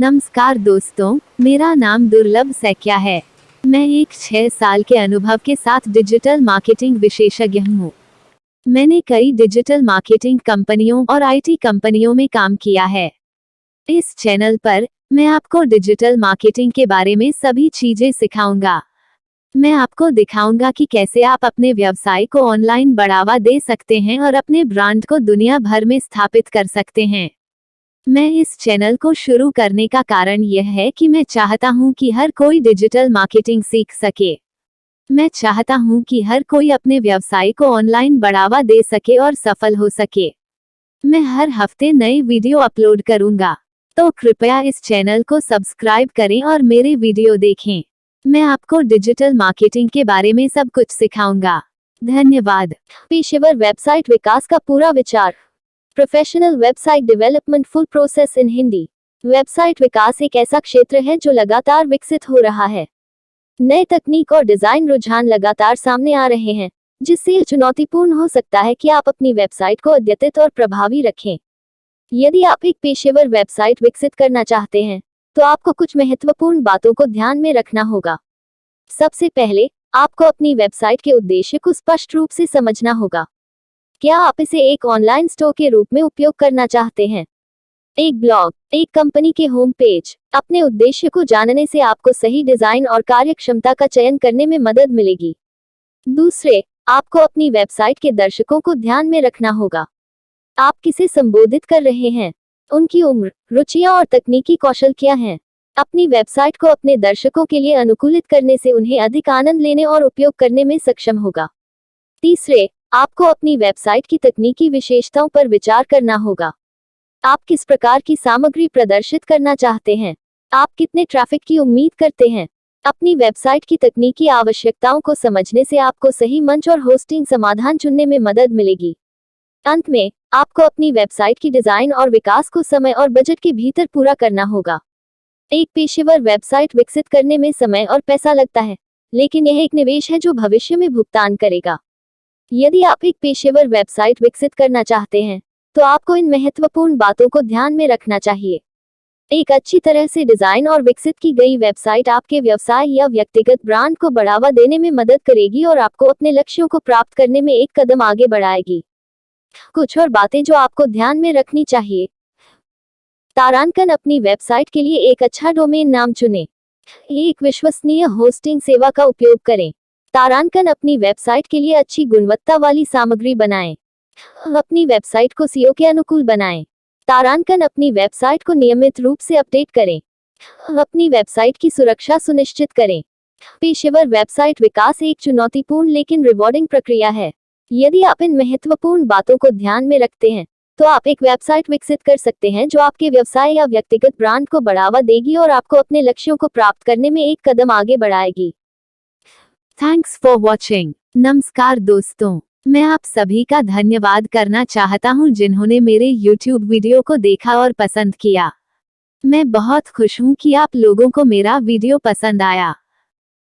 नमस्कार दोस्तों, मेरा नाम दुर्लभ सैकिया है। मैं एक 6 साल के अनुभव के साथ डिजिटल मार्केटिंग विशेषज्ञ हूँ। मैंने कई डिजिटल मार्केटिंग कंपनियों और आईटी कंपनियों में काम किया है। इस चैनल पर मैं आपको डिजिटल मार्केटिंग के बारे में सभी चीजें सिखाऊंगा। मैं आपको दिखाऊंगा कि कैसे आप अपने व्यवसाय को ऑनलाइन बढ़ावा दे सकते हैं और अपने ब्रांड को दुनिया भर में स्थापित कर सकते हैं। मैं इस चैनल को शुरू करने का कारण यह है कि मैं चाहता हूं कि हर कोई डिजिटल मार्केटिंग सीख सके। मैं चाहता हूं कि हर कोई अपने व्यवसाय को ऑनलाइन बढ़ावा दे सके और सफल हो सके। मैं हर हफ्ते नई वीडियो अपलोड करूंगा, तो कृपया इस चैनल को सब्सक्राइब करें और मेरे वीडियो देखें। मैं आपको डिजिटल मार्केटिंग के बारे में सब कुछ सिखाऊंगा। धन्यवाद। पेशेवर वेबसाइट विकास का पूरा विचार। Professional website development full process in Hindi. Website विकास एक ऐसा क्षेत्र है जो लगातार विकसित हो रहा है। नए तकनीक और डिजाइन रुझान लगातार सामने आ रहे हैं, जिससे यह चुनौतीपूर्ण हो सकता है कि आप अपनी वेबसाइट को अद्यतित और प्रभावी रखें। यदि आप एक पेशेवर वेबसाइट विकसित करना चाहते हैं, तो आपको कुछ महत्वपूर्ण बातों को ध्यान में रखना होगा। सबसे पहले, आपको अपनी वेबसाइट के उद्देश्य को स्पष्ट रूप से समझना होगा। क्या आप इसे एक ऑनलाइन स्टोर के रूप में उपयोग करना चाहते हैं? एक ब्लॉग, एक कंपनी के होम पेज। अपने उद्देश्य को जानने से आपको सही डिजाइन और कार्यक्षमता का चयन करने में मदद मिलेगी। दूसरे, आपको अपनी वेबसाइट के दर्शकों को ध्यान में रखना होगा। आप किसे संबोधित कर रहे हैं? उनकी उम्र, रुचियां और तकनीकी कौशल क्या हैं? अपनी वेबसाइट को अपने दर्शकों के लिए अनुकूलित करने से उन्हें अधिक आनंद लेने और उपयोग करने में सक्षम होगा। तीसरे, आपको अपनी वेबसाइट की तकनीकी विशेषताओं पर विचार करना होगा। आप किस प्रकार की सामग्री प्रदर्शित करना चाहते हैं? आप कितने ट्रैफिक की उम्मीद करते हैं? अपनी वेबसाइट की तकनीकी आवश्यकताओं को समझने से आपको सही मंच और होस्टिंग समाधान चुनने में मदद मिलेगी। अंत में, आपको अपनी वेबसाइट की डिजाइन और विकास को समय और बजट के भीतर पूरा करना होगा। एक पेशेवर वेबसाइट विकसित करने में समय और पैसा लगता है, लेकिन यह एक निवेश है जो भविष्य में भुगतान करेगा। यदि आप एक पेशेवर वेबसाइट विकसित करना चाहते हैं, तो आपको इन महत्वपूर्ण बातों को ध्यान में रखना चाहिए। एक अच्छी तरह से डिजाइन और विकसित की गई वेबसाइट आपके व्यवसाय या व्यक्तिगत ब्रांड को बढ़ावा देने में मदद करेगी और आपको अपने लक्ष्यों को प्राप्त करने में एक कदम आगे बढ़ाएगी। कुछ और बातें जो आपको ध्यान में रखनी चाहिए। तारांकन। अपनी वेबसाइट के लिए एक अच्छा डोमेन नाम चुनें। एक विश्वसनीय होस्टिंग सेवा का उपयोग करें। तारांकन। अपनी वेबसाइट के लिए अच्छी गुणवत्ता वाली सामग्री बनाएं। अपनी वेबसाइट को SEO के अनुकूल बनाएं। तारांकन। अपनी वेबसाइट को नियमित रूप से अपडेट करें। अपनी वेबसाइट की सुरक्षा सुनिश्चित करें। पेशेवर वेबसाइट विकास एक चुनौतीपूर्ण लेकिन रिवॉर्डिंग प्रक्रिया है। यदि आप इन महत्वपूर्ण बातों को ध्यान में रखते हैं, तो आप एक वेबसाइट विकसित कर सकते हैं जो आपके व्यवसाय या व्यक्तिगत ब्रांड को बढ़ावा देगी और आपको अपने लक्ष्यों को प्राप्त करने में एक कदम आगे बढ़ाएगी। Thanks for watching. नमस्कार दोस्तों, मैं आप सभी का धन्यवाद करना चाहता हूं जिन्होंने मेरे YouTube वीडियो को देखा और पसंद किया। मैं बहुत खुश हूं कि आप लोगों को मेरा वीडियो पसंद आया।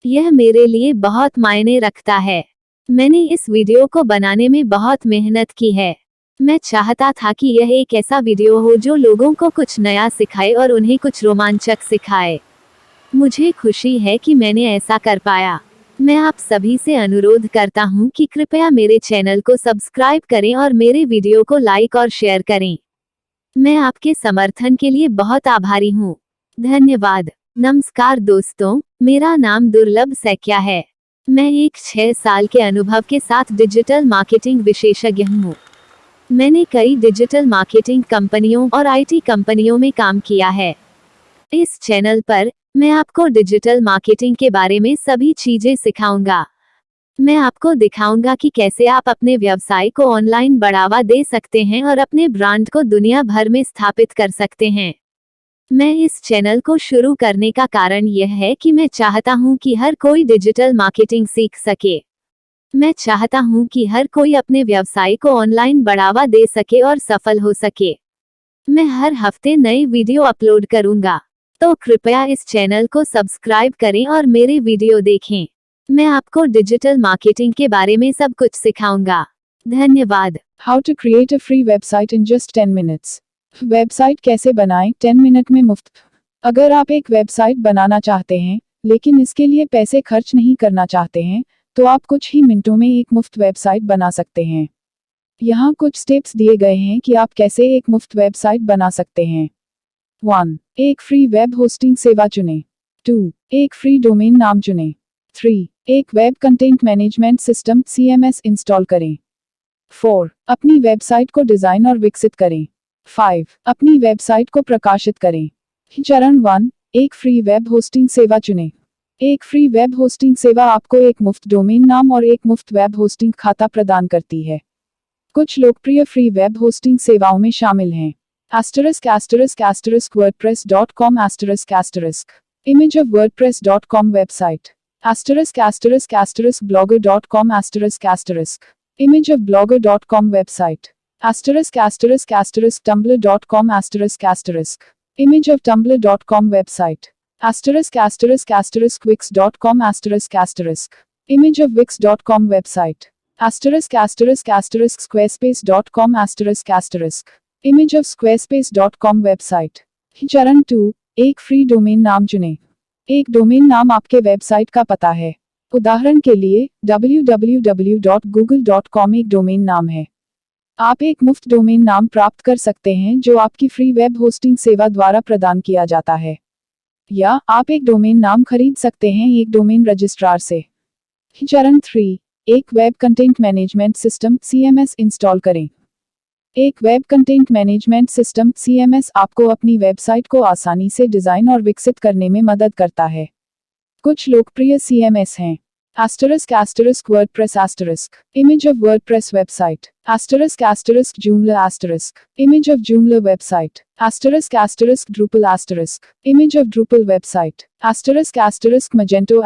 यह मेरे लिए बहुत मायने रखता है। मैंने इस वीडियो को बनाने में बहुत मेहनत की है। मैं चाहता था कि यह एक ऐसा वीडियो हो जो लोगों को कुछ नया सिखाए और उन्हें कुछ रोमांचक सिखाए। मुझे खुशी है कि मैंने ऐसा कर पाया। मैं आप सभी से अनुरोध करता हूं कि कृपया मेरे चैनल को सब्सक्राइब करें और मेरे वीडियो को लाइक और शेयर करें। मैं आपके समर्थन के लिए बहुत आभारी हूं। धन्यवाद। नमस्कार दोस्तों, मेरा नाम दुर्लभ सैकिया है। मैं एक 6 साल के अनुभव के साथ डिजिटल मार्केटिंग विशेषज्ञ हूँ। मैंने कई डिजिटल मार्केटिंग कंपनियों और आईटी कंपनियों में काम किया है। इस चैनल पर मैं आपको डिजिटल मार्केटिंग के बारे में सभी चीजें सिखाऊंगा। मैं आपको दिखाऊंगा कि कैसे आप अपने व्यवसाय को ऑनलाइन बढ़ावा दे सकते हैं और अपने ब्रांड को दुनिया भर में स्थापित कर सकते हैं। मैं इस चैनल को शुरू करने का कारण यह है कि मैं चाहता हूं कि हर कोई डिजिटल मार्केटिंग सीख सके। मैं चाहता हूं कि हर कोई अपने व्यवसाय को ऑनलाइन बढ़ावा दे सके और सफल हो सके। मैं हर हफ्ते नई वीडियो अपलोड करूंगा, तो कृपया इस चैनल को सब्सक्राइब करें और मेरे वीडियो देखें। मैं आपको डिजिटल मार्केटिंग के बारे में सब कुछ सिखाऊंगा। धन्यवाद। How to create a free website in just 10 minutes. Website कैसे बनाएं 10 मिनट में मुफ्त। अगर आप एक वेबसाइट बनाना चाहते हैं लेकिन इसके लिए पैसे खर्च नहीं करना चाहते हैं तो आप कुछ ही मिनटों में एक मुफ्त वेबसाइट बना सकते हैं। यहाँ कुछ स्टेप्स दिए गए हैं कि आप कैसे एक मुफ्त वेबसाइट बना सकते हैं। 1. एक फ्री वेब होस्टिंग सेवा चुनें। 2. एक फ्री डोमेन नाम चुनें। 3. एक web content management system CMS install करें। 4. अपनी वेबसाइट को डिजाइन और विकसित करें। 5. अपनी वेबसाइट को प्रकाशित करें। चरण 1. एक फ्री वेब होस्टिंग सेवा चुनें। एक फ्री वेब होस्टिंग सेवा आपको एक मुफ्त डोमेन नाम और एक मुफ्त वेब होस्टिंग खाता प्रदान करती है। कुछ लोकप्रिय फ्री वेब होस्टिंग सेवाओं में शामिल हैं ****wordpress.com image of wordpress.com website ****blogger.com image of blogger.com website ****tumblr.com image of tumblr.com website ****quix.com image of wix.com website ****squarespace.com image of squarespace.com website। चरण 2. एक फ्री डोमेन नाम चुनें। एक डोमेन नाम आपके वेबसाइट का पता है। उदाहरण के लिए www.google.com एक डोमेन नाम है। आप एक मुफ्त डोमेन नाम प्राप्त कर सकते हैं जो आपकी फ्री वेब होस्टिंग सेवा द्वारा प्रदान किया जाता है, या आप एक डोमेन नाम खरीद सकते हैं एक डोमेन रजिस्ट्रार से। चरण 3. एक web content management system CMS install करें। एक web content management system CMS आपको अपनी वेबसाइट को आसानी से डिजाइन और विकसित करने में मदद करता है। कुछ लोकप्रिय CMS हैं ****WordPress image of WordPress website ****Joomla image of Joomla website ****Drupal image of Drupal website ****Magento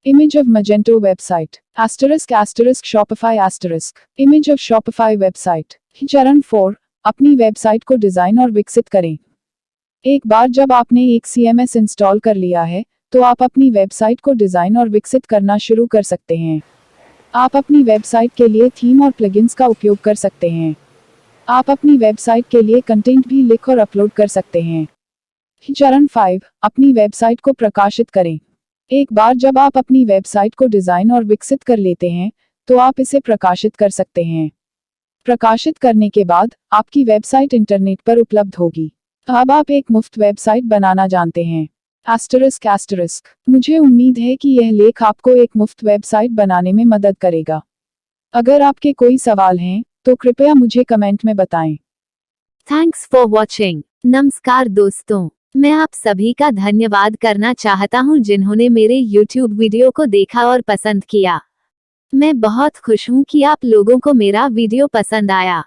image of Magento website ****Shopify image of Shopify website। चरण 4. अपनी वेबसाइट को डिजाइन और विकसित करें। एक बार जब आपने एक CMS इंस्टॉल कर लिया है तो आप अपनी वेबसाइट को डिजाइन और विकसित करना शुरू कर सकते हैं। आप अपनी वेबसाइट के लिए थीम और प्लगइन्स का उपयोग कर सकते हैं। आप अपनी वेबसाइट के लिए कंटेंट भी लिख और अपलोड कर सकते हैं। चरण 5. अपनी वेबसाइट को प्रकाशित करें। एक बार जब आप अपनी वेबसाइट को डिजाइन और विकसित कर लेते हैं तो आप इसे प्रकाशित कर सकते हैं। प्रकाशित करने के बाद आपकी वेबसाइट इंटरनेट पर उपलब्ध होगी। अब आप एक मुफ्त वेबसाइट बनाना जानते हैं। मुझे उम्मीद है कि यह लेख आपको एक मुफ्त वेबसाइट बनाने में मदद करेगा। अगर आपके कोई सवाल हैं तो कृपया मुझे कमेंट में बताएं। Thanks for watching. नमस्कार दोस्तों, मैं आप सभी का धन्यवाद करना चाहता हूं जिन्होंने मेरे YouTube वीडियो को देखा और पसंद किया। मैं बहुत खुश हूं कि आप लोगों को मेरा वीडियो पसंद आया।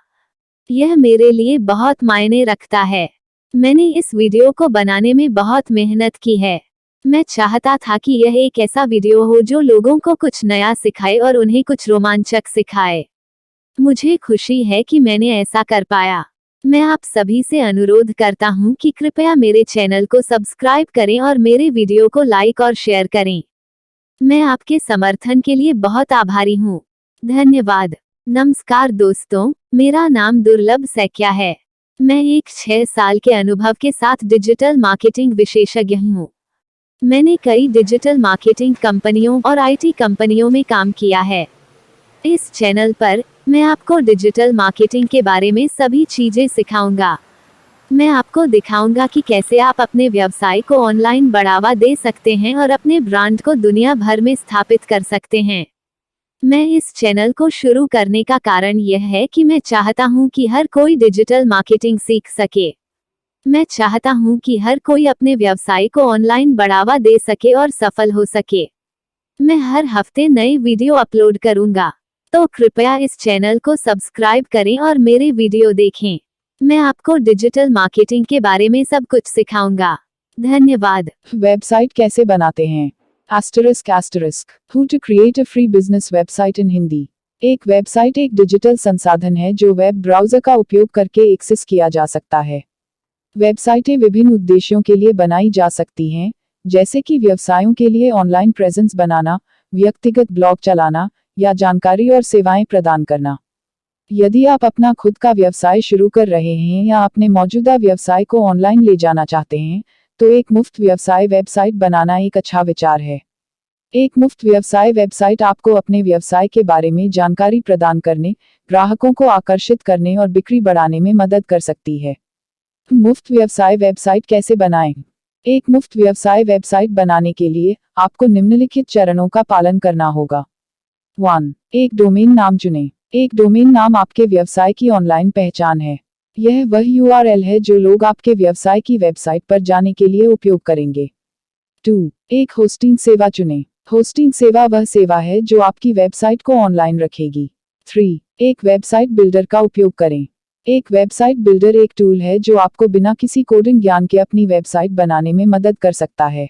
यह मेरे लिए बहुत मायने रखता है। मैंने इस वीडियो को बनाने में बहुत मेहनत की है। मैं चाहता था कि यह एक ऐसा वीडियो हो जो लोगों को कुछ नया सिखाए और उन्हें कुछ रोमांचक सिखाए। मुझे खुशी है कि मैंने ऐसा कर पाया। मैं आप सभी से अनुरोध करता हूं कि कृपया मेरे चैनल को सब्सक्राइब करें और मेरे वीडियो को लाइक और शेयर करें। मैं आपके समर्थन के लिए बहुत आभारी हूं। धन्यवाद। नमस्कार दोस्तों, मेरा नाम दुर्लभ सैकिया है। मैं एक 6 साल के अनुभव के साथ डिजिटल मार्केटिंग विशेषज्ञ हूँ। मैंने कई डिजिटल मार्केटिंग कंपनियों और IT कंपनियों में काम किया है। इस चैनल पर मैं आपको डिजिटल मार्केटिंग के बारे में सभी चीजें सिखाऊंगा। मैं आपको दिखाऊंगा कि कैसे आप अपने व्यवसाय को ऑनलाइन बढ़ावा दे सकते हैं और अपने ब्रांड को दुनिया भर में स्थापित कर सकते हैं। मैं इस चैनल को शुरू करने का कारण यह है कि मैं चाहता हूं कि हर कोई डिजिटल मार्केटिंग सीख सके। मैं चाहता हूं कि हर कोई अपने व्यवसाय को ऑनलाइन बढ़ावा दे सके और सफल हो सके। मैं हर हफ्ते नए वीडियो अपलोड करूंगा, तो कृपया इस चैनल को सब्सक्राइब करें और मेरे वीडियो देखें। मैं आपको डिजिटल मार्केटिंग के बारे में सब कुछ सिखाऊंगा। धन्यवाद। वेबसाइट कैसे बनाते हैं? Who to create a free business website in Hindi. एक वेबसाइट एक डिजिटल संसाधन है जो वेब ब्राउज़र का उपयोग करके एक्सेस किया जा सकता है। वेबसाइटें विभिन्न उद्देश्यों के लिए बनाई जा सकती हैं, जैसे कि व्यवसायों के लिए ऑनलाइन प्रेजेंस बनाना, व्यक्तिगत ब्लॉग चलाना, या जानकारी और सेवाएं प्रदान करना। यदि आप अपना खुद का व्यवसाय शुरू कर रहे हैं या अपने मौजूदा व्यवसाय को ऑनलाइन ले जाना चाहते हैं, तो एक मुफ्त व्यवसाय वेबसाइट बनाना एक अच्छा विचार है। एक मुफ्त व्यवसाय वेबसाइट आपको अपने व्यवसाय के बारे में जानकारी प्रदान करने, ग्राहकों को आकर्षित करने और बिक्री बढ़ाने में मदद कर सकती है। मुफ्त व्यवसाय वेबसाइट कैसे बनाएं? एक मुफ्त व्यवसाय वेबसाइट बनाने के लिए आपको निम्नलिखित चरणों का पालन करना होगा। 1. एक डोमेन नाम चुनें। एक डोमेन नाम आपके व्यवसाय की ऑनलाइन पहचान है। यह वह URL है जो लोग आपके व्यवसाय की वेबसाइट पर जाने के लिए उपयोग करेंगे। 2. एक होस्टिंग सेवा चुनें। होस्टिंग सेवा वह सेवा है जो आपकी वेबसाइट को ऑनलाइन रखेगी। 3. एक वेबसाइट बिल्डर का उपयोग करें। एक वेबसाइट बिल्डर एक टूल है जो आपको बिना किसी कोडिंग ज्ञान के अपनी वेबसाइट बनाने में मदद कर सकता है।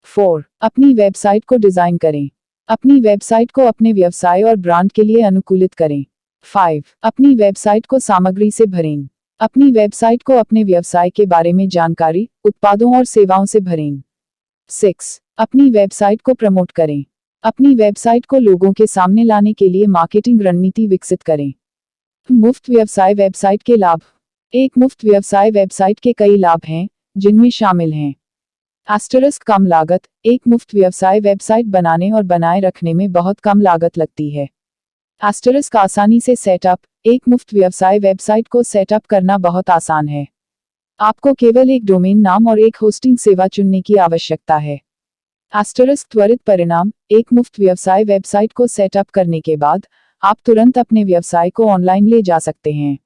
4. अपनी वेबसाइट को डिजाइन करें। अपनी वेबसाइट को अपने व्यवसाय और ब्रांड के लिए अनुकूलित करें। 5. अपनी वेबसाइट को सामग्री से भरें। अपनी वेबसाइट को अपने व्यवसाय के बारे में जानकारी, उत्पादों और सेवाओं से भरें। 6. अपनी वेबसाइट को प्रमोट करें। अपनी वेबसाइट को लोगों के सामने लाने के लिए मार्केटिंग रणनीति विकसित करें। मुफ्त व्यवसाय वेबसाइट के लाभ। एक मुफ्त व्यवसाय वेबसाइट के कई लाभ हैं, जिनमें शामिल हैं: कम लागत। एक मुफ्त व्यवसाय वेबसाइट बनाने और बनाए रखने में बहुत कम लागत लगती है। आसानी से सेटअप। एक मुफ्त व्यवसाय वेबसाइट को सेटअप करना बहुत आसान है। आपको केवल एक डोमेन नाम और एक होस्टिंग सेवा चुनने की आवश्यकता है। त्वरित परिणाम। एक मुफ्त व्यवसाय वेबसाइट को सेटअप करने के बाद आप तुरंत अपने व्यवसाय को ऑनलाइन ले जा सकते हैं।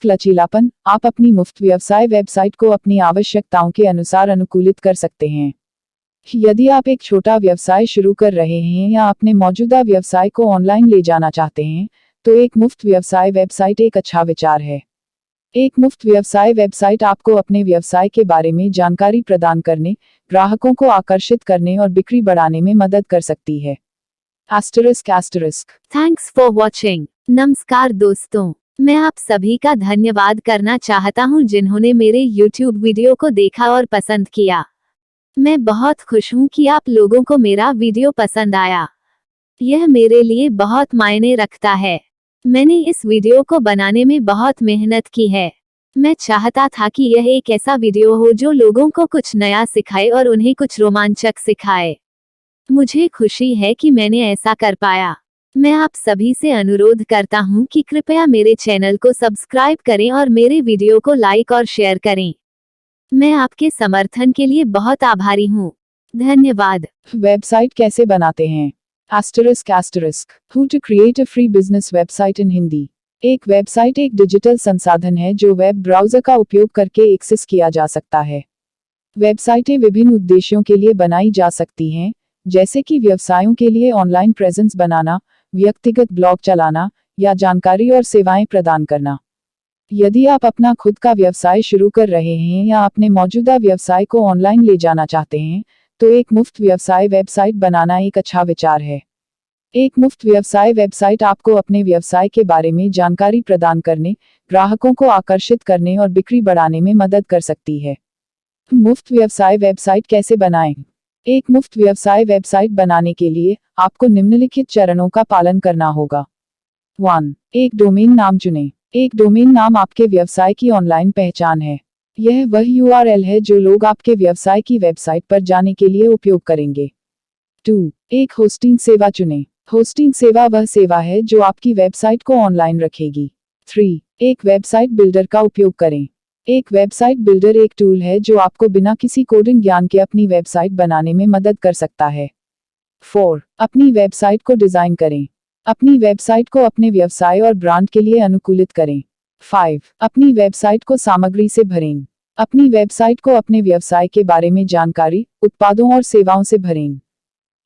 लचीलापन। आप अपनी मुफ्त व्यवसाय वेबसाइट को अपनी आवश्यकताओं के अनुसार अनुकूलित कर सकते हैं। यदि आप एक छोटा व्यवसाय शुरू कर रहे हैं या अपने मौजूदा व्यवसाय को ऑनलाइन ले जाना चाहते हैं, तो एक मुफ्त व्यवसाय वेबसाइट एक अच्छा विचार है। एक मुफ्त व्यवसाय वेबसाइट आपको अपने व्यवसाय के बारे में जानकारी प्रदान करने, ग्राहकों को आकर्षित करने और बिक्री बढ़ाने में मदद कर सकती है। Thanks for watching. नमस्कार दोस्तों, मैं आप सभी का धन्यवाद करना चाहता हूं जिन्होंने मेरे YouTube वीडियो को देखा और पसंद किया। मैं बहुत खुश हूं कि आप लोगों को मेरा वीडियो पसंद आया। यह मेरे लिए बहुत मायने रखता है। मैंने इस वीडियो को बनाने में बहुत मेहनत की है। मैं चाहता था कि यह एक ऐसा वीडियो हो जो लोगों को कुछ नया सिखाए और उन्हें कुछ रोमांचक सिखाए। मुझे खुशी है कि मैंने ऐसा कर पाया। मैं आप सभी से अनुरोध करता हूं कि कृपया मेरे चैनल को सब्सक्राइब करें और मेरे वीडियो को लाइक और शेयर करें। मैं आपके समर्थन के लिए बहुत आभारी हूं। धन्यवाद। वेबसाइट कैसे बनाते हैं? Who to create a free business website in Hindi. एक वेबसाइट एक डिजिटल संसाधन है जो वेब ब्राउज़र का उपयोग करके एक्सेस किया जा सकता है। वेबसाइटें विभिन्न उद्देश्यों के लिए बनाई जा सकती हैं, जैसे कि व्यवसायों के लिए ऑनलाइन प्रेजेंस बनाना, व्यक्तिगत ब्लॉग चलाना, या जानकारी और सेवाएं प्रदान करना। यदि आप अपना खुद का व्यवसाय शुरू कर रहे हैं या अपने मौजूदा व्यवसाय को ऑनलाइन ले जाना चाहते हैं, तो एक मुफ्त व्यवसाय वेबसाइट बनाना एक अच्छा विचार है। एक मुफ्त व्यवसाय वेबसाइट आपको अपने व्यवसाय के बारे में जानकारी प्रदान करने, ग्राहकों को आकर्षित करने और बिक्री बढ़ाने में मदद कर सकती है। मुफ्त व्यवसाय वेबसाइट कैसे बनाएं? एक मुफ्त व्यवसाय वेबसाइट बनाने के लिए आपको निम्नलिखित चरणों का पालन करना होगा। 1. एक डोमेन नाम चुनें। एक डोमेन नाम आपके व्यवसाय की ऑनलाइन पहचान है। यह वह URL है जो लोग आपके व्यवसाय की वेबसाइट पर जाने के लिए उपयोग करेंगे। 2. एक होस्टिंग सेवा चुनें। होस्टिंग सेवा वह सेवा है जो आपकी वेबसाइट को ऑनलाइन रखेगी। 3. एक वेबसाइट बिल्डर का उपयोग करें। एक वेबसाइट बिल्डर एक टूल है जो आपको बिना किसी कोडिंग ज्ञान के अपनी वेबसाइट बनाने में मदद कर सकता है। 4. अपनी वेबसाइट को डिजाइन करें। अपनी वेबसाइट को अपने व्यवसाय और ब्रांड के लिए अनुकूलित करें। 5. अपनी वेबसाइट को सामग्री से भरें। अपनी वेबसाइट को अपने व्यवसाय के बारे में जानकारी, उत्पादों और सेवाओं से भरें।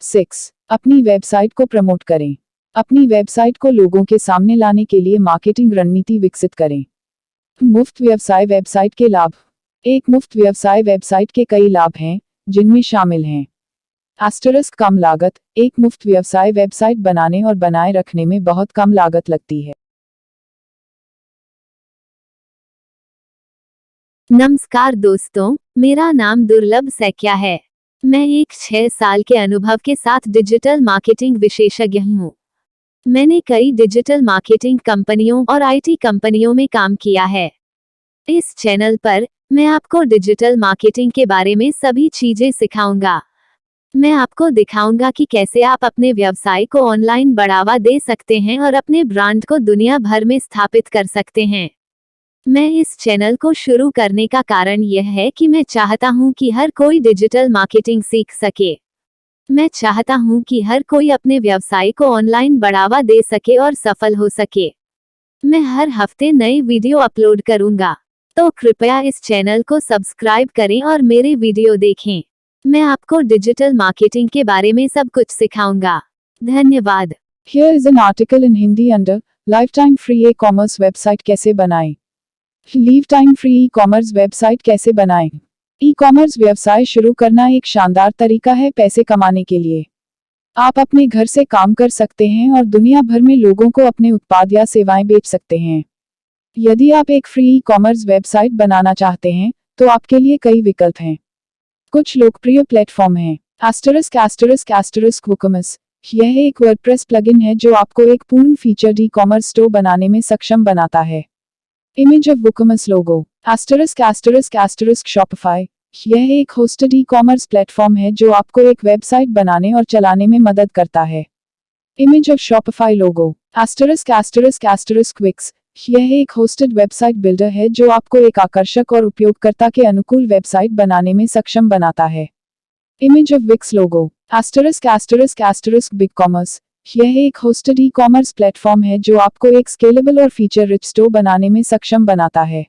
6. अपनी वेबसाइट को प्रमोट करें। अपनी वेबसाइट को लोगों के सामने लाने के लिए मार्केटिंग रणनीति विकसित करें। मुफ्त व्यवसाय वेबसाइट के लाभ। एक मुफ्त व्यवसाय वेबसाइट के कई लाभ हैं, जिनमें शामिल हैं: कम लागत। एक मुफ्त व्यवसाय वेबसाइट बनाने और बनाए रखने में बहुत कम लागत लगती है। नमस्कार दोस्तों, मेरा नाम दुर्लभ सैकिया है। मैं एक 6 साल के अनुभव के साथ डिजिटल मार्केटिंग विशेषज्ञ हूँ। मैंने कई डिजिटल मार्केटिंग कंपनियों और IT कंपनियों में काम किया है। इस चैनल पर मैं आपको डिजिटल मार्केटिंग के बारे में सभी चीजें सिखाऊंगा। मैं आपको दिखाऊंगा कि कैसे आप अपने व्यवसाय को ऑनलाइन बढ़ावा दे सकते हैं और अपने ब्रांड को दुनिया भर में स्थापित कर सकते हैं। मैं इस चैनल को शुरू करने का कारण यह है कि मैं चाहता हूं कि हर कोई डिजिटल मार्केटिंग सीख सके। मैं चाहता हूं कि हर कोई अपने व्यवसाय को ऑनलाइन बढ़ावा दे सके और सफल हो सके। मैं हर हफ्ते नए वीडियो अपलोड करूंगा, तो कृपया इस चैनल को सब्सक्राइब करें और मेरे वीडियो देखें। मैं आपको डिजिटल मार्केटिंग के बारे में सब कुछ सिखाऊंगा। धन्यवाद। Here is an article in Hindi under Lifetime Free E-commerce website कैसे बनाएं। Lifetime Free E-commerce वेबसाइट कैसे बनाएं। ई-कॉमर्स व्यवसाय शुरू करना एक शानदार तरीका है पैसे कमाने के लिए। आप अपने घर से काम कर सकते हैं और दुनिया भर में लोगों को अपने उत्पाद या सेवाएं बेच सकते हैं। यदि आप एक फ्री ई-कॉमर्स वेबसाइट बनाना चाहते हैं, तो आपके लिए कई विकल्प हैं। कुछ लोकप्रिय प्लेटफॉर्म हैं। WooCommerce। यह एक वर्डप्रेस प्लगइन है जो आपको एक पूर्ण फीचर्ड ई-कॉमर्स स्टोर बनाने में सक्षम बनाता है। Image of WooCommerce logo. Shopify। यह एक होस्टेड ई-कॉमर्स प्लेटफॉर्म है जो आपको एक वेबसाइट बनाने और चलाने में मदद करता है। Image of Shopify logo. Wix। यह एक होस्टेड वेबसाइट बिल्डर है जो आपको एक आकर्षक और उपयोगकर्ता के अनुकूल वेबसाइट बनाने में सक्षम बनाता है। Image of Wix logo. BigCommerce। यह एक होस्टेड ई-कॉमर्स प्लेटफॉर्म है जो आपको एक स्केलेबल और फीचर रिच स्टोर बनाने में सक्षम बनाता है।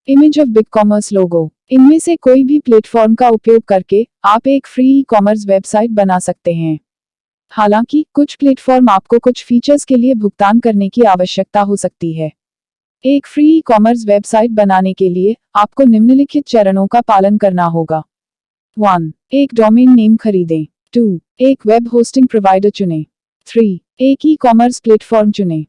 इमेज ऑफ BigCommerce लोगो। इनमें से कोई भी प्लेटफॉर्म का उपयोग करके आप एक फ्री ई-कॉमर्स वेबसाइट बना सकते हैं। हालांकि कुछ प्लेटफॉर्म आपको कुछ फीचर्स के लिए भुगतान करने की आवश्यकता हो सकती है। एक फ्री ई-कॉमर्स वेबसाइट बनाने के लिए आपको निम्नलिखित चरणों का पालन करना होगा। 1. एक डोमेन नेम खरीदें। 2. एक वेब होस्टिंग प्रोवाइडर चुनें। 3. एक ई-कॉमर्स प्लेटफॉर्म चुनें।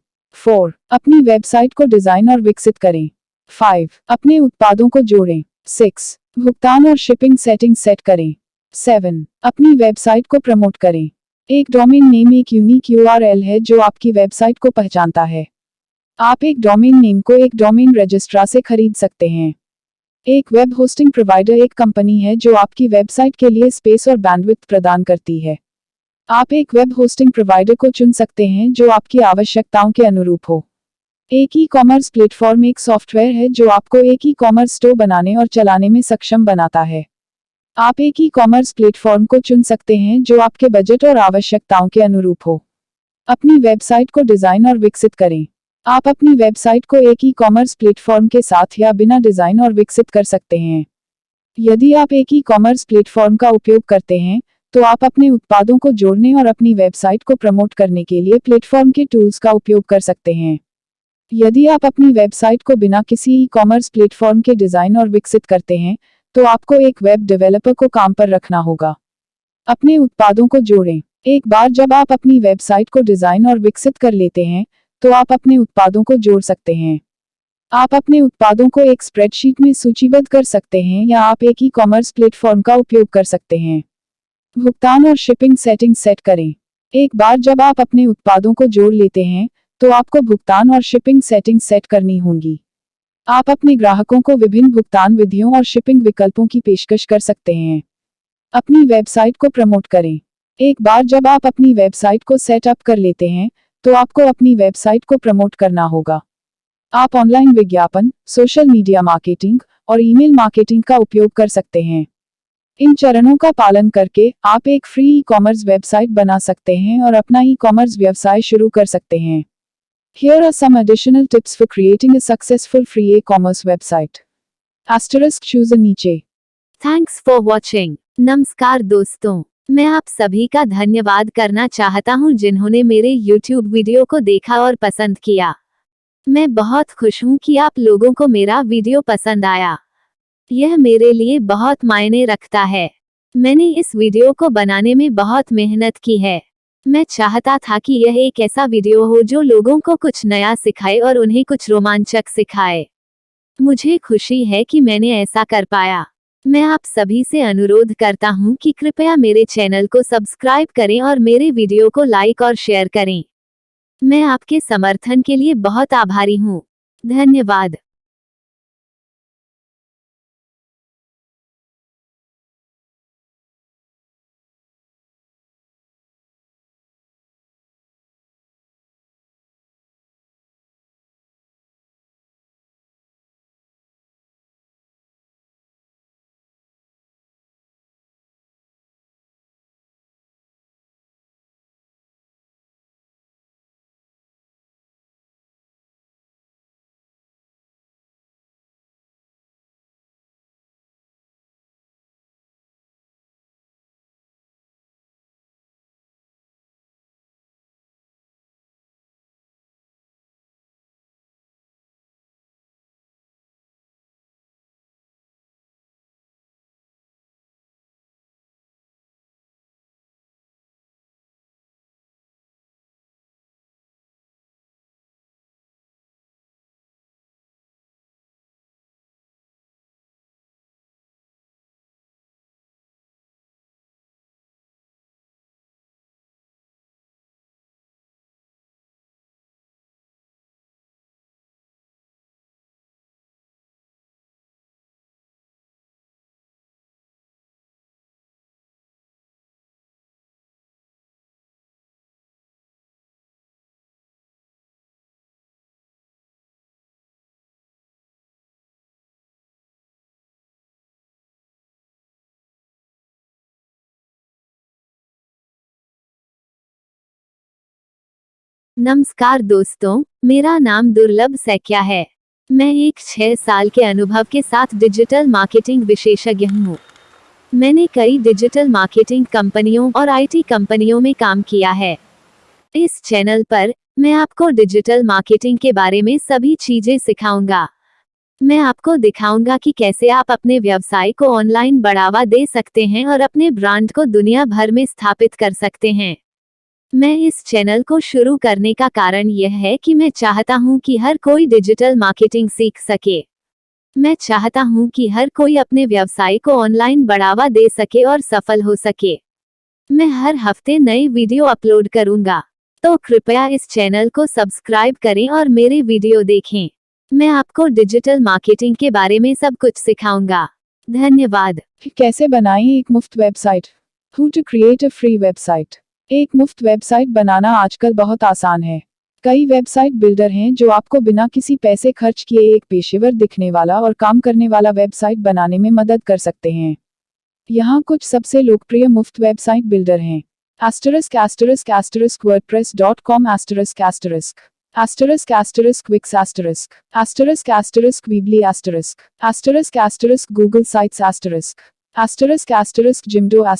4. अपनी वेबसाइट को डिजाइन और विकसित करें। 5. अपने उत्पादों को जोड़ें। 6. भुगतान और शिपिंग सेटिंग्स सेट करें। 7. अपनी वेबसाइट को प्रमोट करें। एक डोमेन नेम एक यूनिक URL है जो आपकी वेबसाइट को पहचानता है। आप एक डोमेन नेम को एक डोमेन रजिस्ट्रार से खरीद सकते हैं। एक वेब होस्टिंग प्रोवाइडर एक कंपनी है जो आपकी वेबसाइट के लिए स्पेस और बैंडविड्थ प्रदान करती है। आप एक वेब होस्टिंग प्रोवाइडर को चुन सकते हैं जो आपकी आवश्यकताओं के अनुरूप हो। एक ई-कॉमर्स प्लेटफॉर्म एक सॉफ्टवेयर है जो आपको एक ई-कॉमर्स स्टोर बनाने और चलाने में सक्षम बनाता है। आप एक ई-कॉमर्स प्लेटफॉर्म को चुन सकते हैं जो आपके बजट और आवश्यकताओं के अनुरूप हो। अपनी वेबसाइट को डिजाइन और विकसित करें। आप अपनी वेबसाइट को एक ई-कॉमर्स प्लेटफॉर्म के साथ या बिना डिजाइन और विकसित कर सकते हैं। यदि आप एक ई-कॉमर्स प्लेटफॉर्म का उपयोग करते हैं, तो आप अपने उत्पादों को जोड़ने और अपनी वेबसाइट को प्रमोट करने के लिए प्लेटफॉर्म के टूल्स का उपयोग कर सकते हैं। यदि आप अपनी वेबसाइट को बिना किसी ई-कॉमर्स प्लेटफॉर्म के डिजाइन और विकसित करते हैं, तो आपको एक वेब डेवलपर को काम पर रखना होगा। अपने उत्पादों को जोड़ें। एक बार जब आप अपनी वेबसाइट को डिजाइन और विकसित कर लेते हैं, तो आप अपने उत्पादों को जोड़ सकते हैं। आप अपने उत्पादों को एक स्प्रेडशीट में सूचीबद्ध कर सकते हैं या आप एक ई-कॉमर्स प्लेटफॉर्म का उपयोग कर सकते हैं। भुगतान और शिपिंग सेटिंग्स सेट करें। एक बार जब आप अपने उत्पादों को जोड़ लेते हैं, तो आपको भुगतान और शिपिंग सेटिंग्स सेट करनी होंगी। आप अपने ग्राहकों को विभिन्न भुगतान विधियों और शिपिंग विकल्पों की पेशकश कर सकते हैं। अपनी वेबसाइट को प्रमोट करें। एक बार जब आप अपनी वेबसाइट को सेटअप कर लेते हैं, तो आपको अपनी वेबसाइट को प्रमोट करना होगा। आप ऑनलाइन विज्ञापन, सोशल मीडिया मार्केटिंग और ईमेल मार्केटिंग का उपयोग कर सकते हैं। इन चरणों का पालन करके आप एक फ्री ई-कॉमर्स वेबसाइट बना सकते हैं और अपना ई-कॉमर्स व्यवसाय शुरू कर सकते हैं। Here are some additional tips for creating a successful free e-commerce website. Choose नीचे। Thanks for watching. नमस्कार दोस्तों, मैं आप सभी का धन्यवाद करना चाहता हूं जिन्होंने मेरे YouTube वीडियो को देखा और पसंद किया। मैं बहुत खुश हूं कि आप लोगों को मेरा वीडियो पसंद आया। यह मेरे लिए बहुत मायने रखता है। मैंने इस वीडियो को बनाने में बहुत मेहनत की है। मैं चाहता था कि यह एक ऐसा वीडियो हो जो लोगों को कुछ नया सिखाए और उन्हें कुछ रोमांचक सिखाए। मुझे खुशी है कि मैंने ऐसा कर पाया। मैं आप सभी से अनुरोध करता हूं कि कृपया मेरे चैनल को सब्सक्राइब करें और मेरे वीडियो को लाइक और शेयर करें। मैं आपके समर्थन के लिए बहुत आभारी हूं। धन्यवाद। नमस्कार दोस्तों, मेरा नाम दुर्लभ सैकिया है। मैं एक 6 साल के अनुभव के साथ डिजिटल मार्केटिंग विशेषज्ञ हूँ। मैंने कई डिजिटल मार्केटिंग कंपनियों और आईटी कंपनियों में काम किया है। इस चैनल पर मैं आपको डिजिटल मार्केटिंग के बारे में सभी चीजें सिखाऊंगा। मैं आपको दिखाऊंगा कि कैसे आप अपने व्यवसाय को ऑनलाइन बढ़ावा दे सकते हैं और अपने ब्रांड को दुनिया भर में स्थापित कर सकते हैं। मैं इस चैनल को शुरू करने का कारण यह है कि मैं चाहता हूं कि हर कोई डिजिटल मार्केटिंग सीख सके। मैं चाहता हूं कि हर कोई अपने व्यवसाय को ऑनलाइन बढ़ावा दे सके और सफल हो सके। मैं हर हफ्ते नई वीडियो अपलोड करूंगा, तो कृपया इस चैनल को सब्सक्राइब करें और मेरे वीडियो देखें। मैं आपको डिजिटल मार्केटिंग के बारे में सब कुछ सिखाऊंगा। धन्यवाद। कैसे बनाएं एक मुफ्त website? How to create a free website? एक मुफ्त वेबसाइट बनाना आजकल बहुत आसान है। कई वेबसाइट बिल्डर हैं जो आपको बिना किसी पैसे खर्च किए एक पेशेवर दिखने वाला और काम करने वाला वेबसाइट बनाने में मदद कर सकते हैं। यहाँ कुछ सबसे लोकप्रिय मुफ्त वेबसाइट बिल्डर हैं। ****wordpress.com ****Wix ****Weebly ****Google Sites ****Jimdo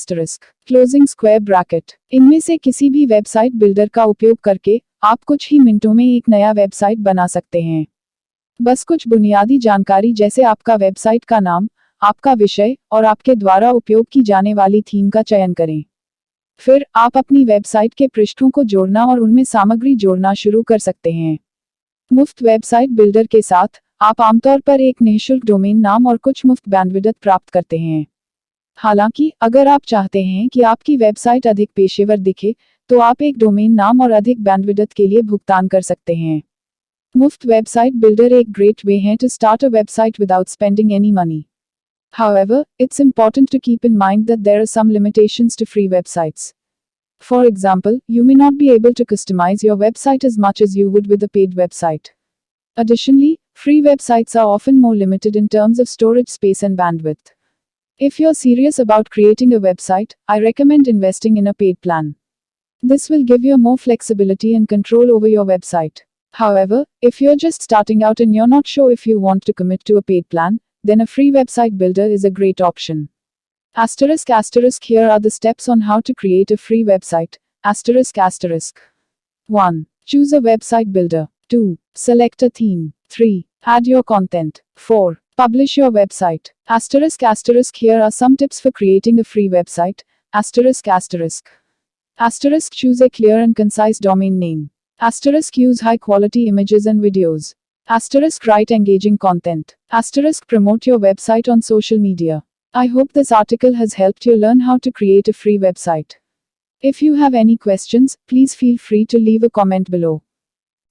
closing square bracket। इनमें से किसी भी वेबसाइट बिल्डर का उपयोग करके आप कुछ ही मिनटों में एक नया वेबसाइट बना सकते हैं। बस कुछ बुनियादी जानकारी जैसे आपका वेबसाइट का नाम, आपका विषय और आपके द्वारा उपयोग की जाने वाली थीम का चयन करें। फिर आप अपनी वेबसाइट के पृष्ठों को जोड़ना और उनमें सामग्री जोड़ना शुरू कर सकते हैं। मुफ्त वेबसाइट बिल्डर के साथ आप आमतौर पर एक निःशुल्क डोमेन नाम और कुछ मुफ्त बैंडविड्थ प्राप्त करते हैं। हालांकि अगर आप चाहते हैं कि आपकी वेबसाइट अधिक पेशेवर दिखे, तो आप एक डोमेन नाम और अधिक बैंडविड्थ के लिए भुगतान कर सकते हैं। मुफ्त वेबसाइट बिल्डर एक ग्रेट वे है to start a website without spending any money. However, it's important to keep in mind that there are some limitations to free websites. For example, you may not be able to customize your website as much as you would with a paid website. Additionally, free websites are often more limited in terms of storage space and bandwidth. If you're serious about creating a website, I recommend investing in a paid plan. This will give you more flexibility and control over your website. However, if you're just starting out and you're not sure if you want to commit to a paid plan, then a free website builder is a great option. Here are the steps on how to create a free website. 1. Choose a website builder. 2. Select a theme. 3. Add your content. 4. Publish your website. Here are some tips for creating a free website. Choose a clear and concise domain name. Use high quality images and videos. Write engaging content. Promote your website on social media. I hope this article has helped you learn how to create a free website. If you have any questions, please feel free to leave a comment below.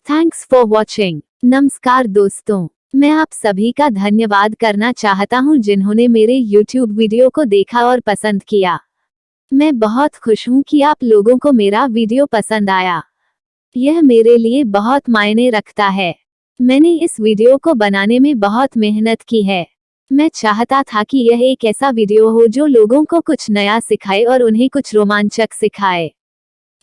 Thanks for watching. नमस्कार दोस्तों, मैं आप सभी का धन्यवाद करना चाहता हूं जिन्होंने मेरे YouTube वीडियो को देखा और पसंद किया। मैं बहुत खुश हूं कि आप लोगों को मेरा वीडियो पसंद आया। यह मेरे लिए बहुत मायने रखता है। मैंने इस वीडियो को बनाने में बहुत मेहनत की है। मैं चाहता था कि यह एक ऐसा वीडियो हो जो लोगों को कुछ नया सिखाए और उन्हें कुछ रोमांचक सिखाए।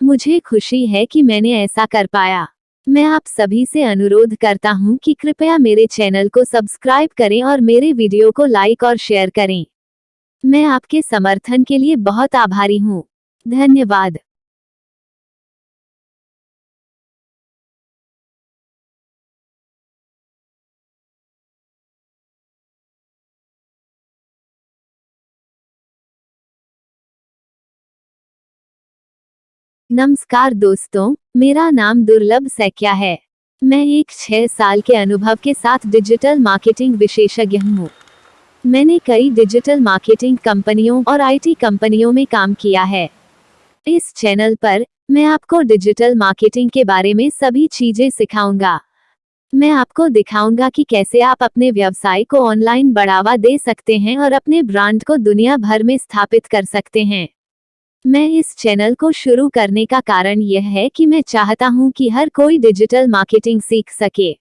मुझे खुशी है कि मैंने ऐसा कर पाया। मैं आप सभी से अनुरोध करता हूं कि कृपया मेरे चैनल को सब्सक्राइब करें और मेरे वीडियो को लाइक और शेयर करें। मैं आपके समर्थन के लिए बहुत आभारी हूं। धन्यवाद। नमस्कार दोस्तों, मेरा नाम दुर्लभ सैकिया है। मैं एक 6 साल के अनुभव के साथ डिजिटल मार्केटिंग विशेषज्ञ हूँ। मैंने कई डिजिटल मार्केटिंग कंपनियों और आईटी कंपनियों में काम किया है। इस चैनल पर मैं आपको डिजिटल मार्केटिंग के बारे में सभी चीजें सिखाऊंगा। मैं आपको दिखाऊंगा कि कैसे आप अपने व्यवसाय को ऑनलाइन बढ़ावा दे सकते हैं और अपने ब्रांड को दुनिया भर में स्थापित कर सकते हैं। मैं इस चैनल को शुरू करने का कारण यह है कि मैं चाहता हूं कि हर कोई डिजिटल मार्केटिंग सीख सके।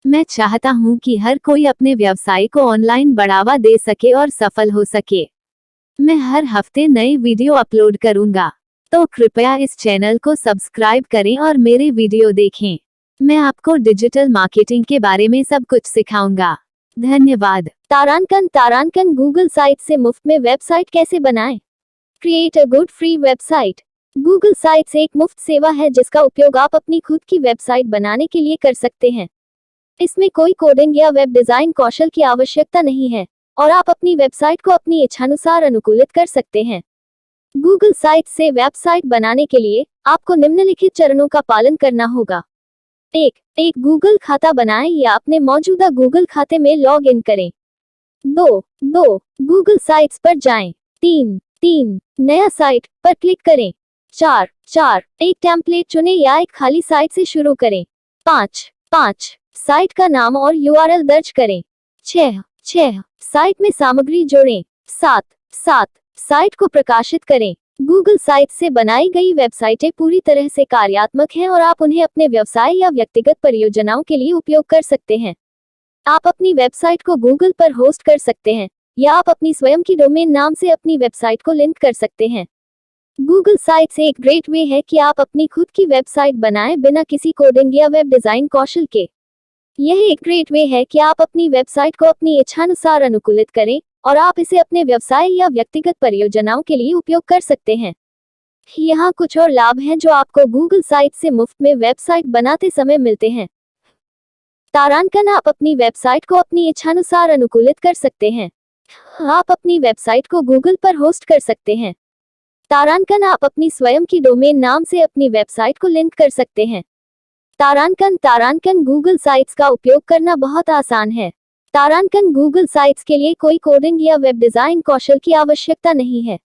मैं चाहता हूं कि हर कोई अपने व्यवसाय को ऑनलाइन बढ़ावा दे सके और सफल हो सके। मैं हर हफ्ते नए वीडियो अपलोड करूंगा, तो कृपया इस चैनल को सब्सक्राइब करें और मेरे वीडियो देखें। मैं आपको डिजिटल मार्केटिंग के बारे में सब कुछ सिखाऊंगा। धन्यवाद। तारांकन गूगल साइट से मुफ्त में वेबसाइट कैसे बनाएं? Create a good free website. Google sites एक मुफ्त सेवा है जिसका उपयोग आप अपनी खुद की वेबसाइट बनाने के लिए कर सकते हैं। इसमें कोई कोडिंग या वेब डिजाइन कौशल की आवश्यकता नहीं है और आप अपनी वेबसाइट को अपनी इच्छानुसार अनुकूलित कर सकते हैं। गूगल साइट से वेबसाइट बनाने के लिए आपको निम्नलिखित चरणों का पालन करना होगा। एक गूगल खाता बनाएं या अपने मौजूदा गूगल खाते में लॉग इन करें। 2 गूगल साइट्स पर जाएं। 3 नया साइट पर क्लिक करें। 4 एक टेम्पलेट चुनें या एक खाली साइट से शुरू करें। 5 साइट का नाम और यूआरएल दर्ज करें। 6 साइट में सामग्री जोड़ें। 7 साइट को प्रकाशित करें। गूगल साइट से बनाई गई वेबसाइटें पूरी तरह से कार्यात्मक हैं और आप उन्हें अपने व्यवसाय या व्यक्तिगत परियोजनाओं के लिए उपयोग कर सकते हैं। आप अपनी वेबसाइट को गूगल पर होस्ट कर सकते हैं या आप अपनी स्वयं की डोमेन नाम से अपनी वेबसाइट को लिंक कर सकते हैं। गूगल साइट्स एक ग्रेट वे है कि आप अपनी खुद की वेबसाइट बनाएं बिना किसी कोडिंग या वेब डिजाइन कौशल के। यह एक ग्रेट वे है कि आप अपनी वेबसाइट को अपनी इच्छानुसार अनुकूलित करें और आप इसे अपने व्यवसाय या व्यक्तिगत परियोजनाओं के लिए उपयोग कर सकते हैं। यहाँ कुछ और लाभ हैं जो आपको गूगल साइट से मुफ्त में वेबसाइट बनाते समय मिलते हैं। तारांकन आप अपनी वेबसाइट को अपनी इच्छानुसार अनुकूलित कर सकते हैं। आप अपनी वेबसाइट को गूगल पर होस्ट कर सकते हैं। तारांकन अपनी स्वयं की डोमेन नाम से अपनी वेबसाइट को लिंक कर सकते हैं। तारांकन गूगल साइट्स का उपयोग करना बहुत आसान है। तारांकन गूगल साइट्स के लिए कोई कोडिंग या वेब डिजाइन कौशल की आवश्यकता नहीं है।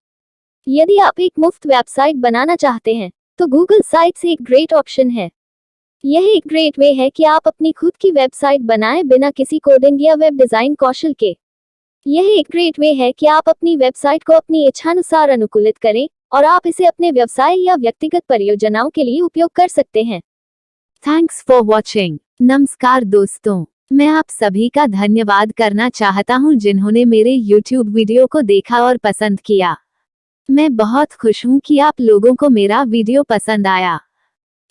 यदि आप एक मुफ्त वेबसाइट बनाना चाहते हैं तो गूगल साइट्स एक ग्रेट ऑप्शन है। यह एक ग्रेट वे है कि आप अपनी खुद की वेबसाइट बनाएं बिना किसी कोडिंग या वेब डिजाइन कौशल के। यह एक ग्रेट वे है कि आप अपनी वेबसाइट को अपनी इच्छानुसार अनुकूलित करें और आप इसे अपने व्यवसाय या व्यक्तिगत परियोजनाओं के लिए उपयोग कर सकते हैं। Thanks for watching. नमस्कार दोस्तों, मैं आप सभी का धन्यवाद करना चाहता हूं जिन्होंने मेरे YouTube वीडियो को देखा और पसंद किया। मैं बहुत खुश हूं कि आप लोगों को मेरा वीडियो पसंद आया।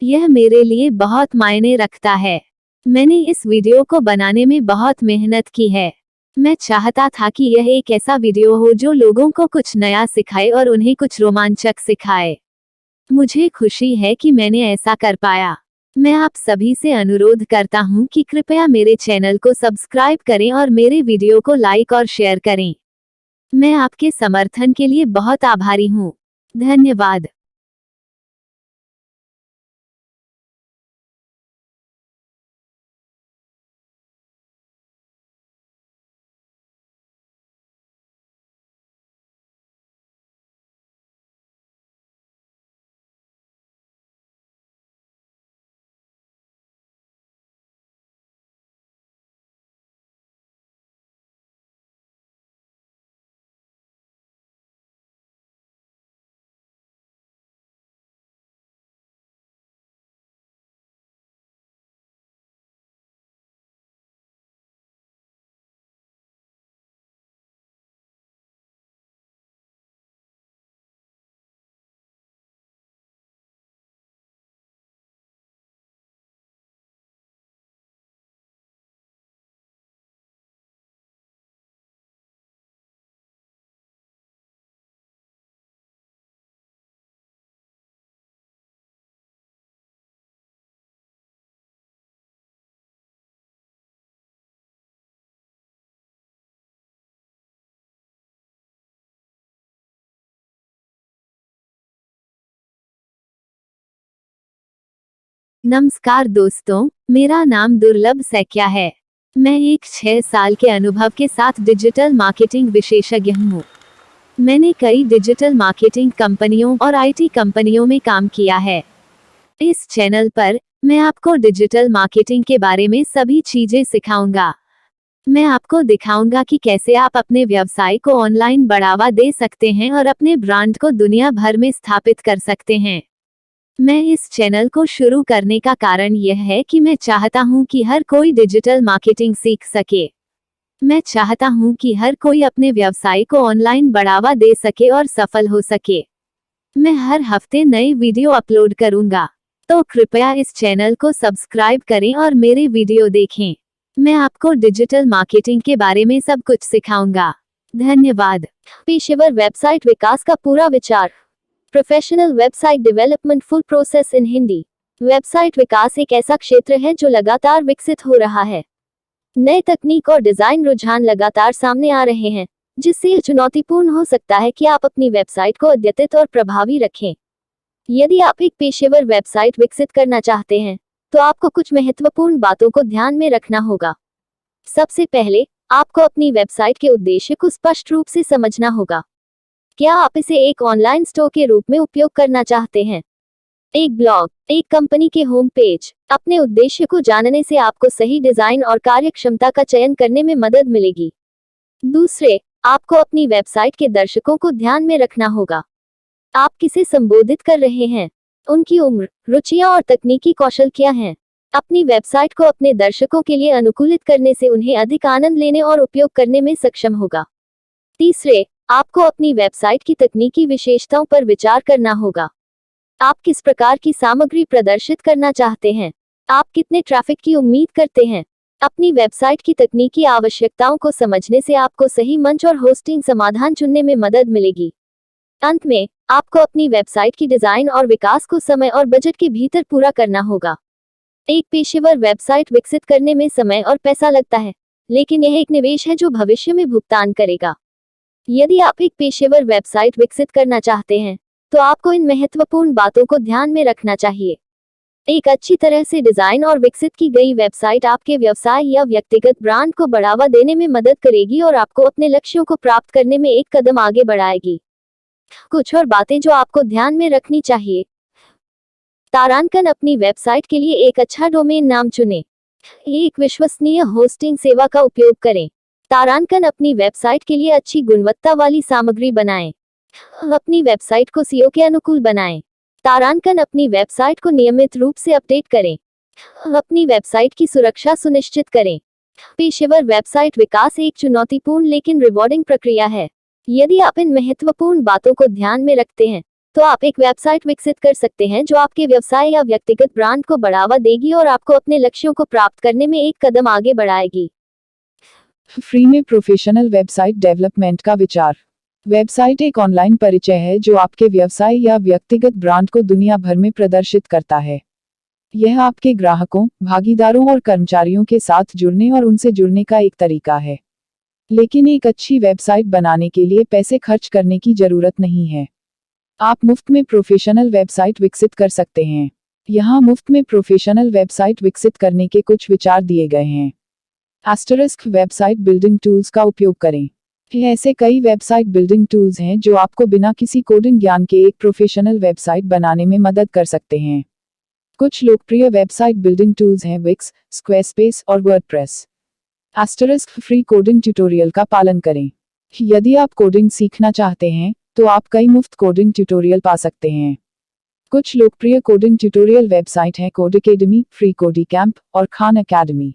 यह मेरे लिए बहुत मायने रखता है। मैंने इस वीडियो को बनाने में बहुत मेहनत की है। मैं चाहता था कि यह एक ऐसा वीडियो हो जो लोगों को कुछ नया सिखाए और उन्हें कुछ रोमांचक सिखाए। मुझे खुशी है कि मैंने ऐसा कर पाया। मैं आप सभी से अनुरोध करता हूं कि कृपया मेरे चैनल को सब्सक्राइब करें और मेरे वीडियो को लाइक और शेयर करें। मैं आपके समर्थन के लिए बहुत आभारी हूं। धन्यवाद। नमस्कार दोस्तों, मेरा नाम दुर्लभ सैकिया है। मैं एक 6 साल के अनुभव के साथ डिजिटल मार्केटिंग विशेषज्ञ हूँ। मैंने कई डिजिटल मार्केटिंग कंपनियों और आईटी कंपनियों में काम किया है। इस चैनल पर मैं आपको डिजिटल मार्केटिंग के बारे में सभी चीजें सिखाऊंगा। मैं आपको दिखाऊंगा कि कैसे आप अपने व्यवसाय को ऑनलाइन बढ़ावा दे सकते हैं और अपने ब्रांड को दुनिया भर में स्थापित कर सकते हैं। मैं इस चैनल को शुरू करने का कारण यह है कि मैं चाहता हूं कि हर कोई डिजिटल मार्केटिंग सीख सके। मैं चाहता हूं कि हर कोई अपने व्यवसाय को ऑनलाइन बढ़ावा दे सके और सफल हो सके। मैं हर हफ्ते नई वीडियो अपलोड करूंगा, तो कृपया इस चैनल को सब्सक्राइब करें और मेरे वीडियो देखें। मैं आपको डिजिटल मार्केटिंग के बारे में सब कुछ सिखाऊंगा। धन्यवाद। पेशेवर वेबसाइट विकास का पूरा विचार। Professional website development full process in Hindi. Website विकास एक ऐसा क्षेत्र है जो लगातार विकसित हो रहा है। नए तकनीक और डिजाइन रुझान लगातार सामने आ रहे हैं, जिससे यह चुनौतीपूर्ण हो सकता है कि आप अपनी वेबसाइट को अद्यतित और प्रभावी रखें। यदि आप एक पेशेवर वेबसाइट विकसित करना चाहते हैं, तो आपको कुछ महत्वपूर्ण बातों को ध्यान में रखना होगा। सबसे पहले, आपको अपनी वेबसाइट के उद्देश्य को स्पष्ट रूप से समझना होगा। क्या आप इसे एक ऑनलाइन स्टोर के रूप में उपयोग करना चाहते हैं? एक ब्लॉग, एक कंपनी के होम पेज। अपने उद्देश्य को जानने से आपको सही डिजाइन और कार्यक्षमता का चयन करने में मदद मिलेगी। दूसरे, आपको अपनी वेबसाइट के दर्शकों को ध्यान में रखना होगा। आप किसे संबोधित कर रहे हैं? उनकी उम्र, रुचियां और तकनीकी कौशल क्या हैं? अपनी वेबसाइट को अपने दर्शकों के लिए अनुकूलित करने से उन्हें अधिक आनंद लेने और उपयोग करने में सक्षम होगा। तीसरे, आपको अपनी वेबसाइट की तकनीकी विशेषताओं पर विचार करना होगा। आप किस प्रकार की सामग्री प्रदर्शित करना चाहते हैं? आप कितने ट्रैफिक की उम्मीद करते हैं? अपनी वेबसाइट की तकनीकी आवश्यकताओं को समझने से आपको सही मंच और होस्टिंग समाधान चुनने में मदद मिलेगी। अंत में, आपको अपनी वेबसाइट की डिजाइन और विकास को समय और बजट के भीतर पूरा करना होगा। एक पेशेवर वेबसाइट विकसित करने में समय और पैसा लगता है, लेकिन यह एक निवेश है जो भविष्य में भुगतान करेगा। यदि आप एक पेशेवर वेबसाइट विकसित करना चाहते हैं, तो आपको इन महत्वपूर्ण बातों को ध्यान में रखना चाहिए। एक अच्छी तरह से डिजाइन और विकसित की गई वेबसाइट आपके व्यवसाय या व्यक्तिगत ब्रांड को बढ़ावा देने में मदद करेगी और आपको अपने लक्ष्यों को प्राप्त करने में एक कदम आगे बढ़ाएगी। कुछ और बातें जो आपको ध्यान में रखनी चाहिए। तारांकन। अपनी वेबसाइट के लिए एक अच्छा डोमेन नाम चुनें। एक विश्वसनीय होस्टिंग सेवा का उपयोग करें। तारांकन। अपनी वेबसाइट के लिए अच्छी गुणवत्ता वाली सामग्री बनाएं। अपनी वेबसाइट को SEO के अनुकूल बनाएं। तारांकन। अपनी वेबसाइट को नियमित रूप से अपडेट करें। अपनी वेबसाइट की सुरक्षा सुनिश्चित करें। पेशेवर वेबसाइट विकास एक चुनौतीपूर्ण लेकिन रिवॉर्डिंग प्रक्रिया है। यदि आप इन महत्वपूर्ण बातों को ध्यान में रखते हैं, तो आप एक वेबसाइट विकसित कर सकते हैं जो आपके व्यवसाय या व्यक्तिगत ब्रांड को बढ़ावा देगी और आपको अपने लक्ष्यों को प्राप्त करने में एक कदम आगे बढ़ाएगी। फ्री में प्रोफेशनल वेबसाइट डेवलपमेंट का विचार। वेबसाइट एक ऑनलाइन परिचय है जो आपके व्यवसाय या व्यक्तिगत ब्रांड को दुनिया भर में प्रदर्शित करता है। यह आपके ग्राहकों, भागीदारों और कर्मचारियों के साथ जुड़ने और उनसे जुड़ने का एक तरीका है। लेकिन एक अच्छी वेबसाइट बनाने के लिए पैसे खर्च करने की जरूरत नहीं है। आप मुफ्त में प्रोफेशनल वेबसाइट विकसित कर सकते हैं। यहाँ मुफ्त में प्रोफेशनल वेबसाइट विकसित करने के कुछ विचार दिए गए हैं। * वेबसाइट बिल्डिंग टूल्स का उपयोग करें। ऐसे कई वेबसाइट बिल्डिंग टूल्स हैं जो आपको बिना किसी कोडिंग ज्ञान के एक प्रोफेशनल वेबसाइट बनाने में मदद कर सकते हैं। कुछ लोकप्रिय वेबसाइट बिल्डिंग टूल्स हैं विक्स, स्क्वेयरस्पेस और वर्डप्रेस। * फ्री कोडिंग ट्यूटोरियल का पालन करें। यदि आप कोडिंग सीखना चाहते हैं, तो आप कई मुफ्त कोडिंग ट्यूटोरियल पा सकते हैं। कुछ लोकप्रिय कोडिंग ट्यूटोरियल वेबसाइट हैं कोडएकेडमी, फ्रीकोडीकैंप और खान अकेडमी।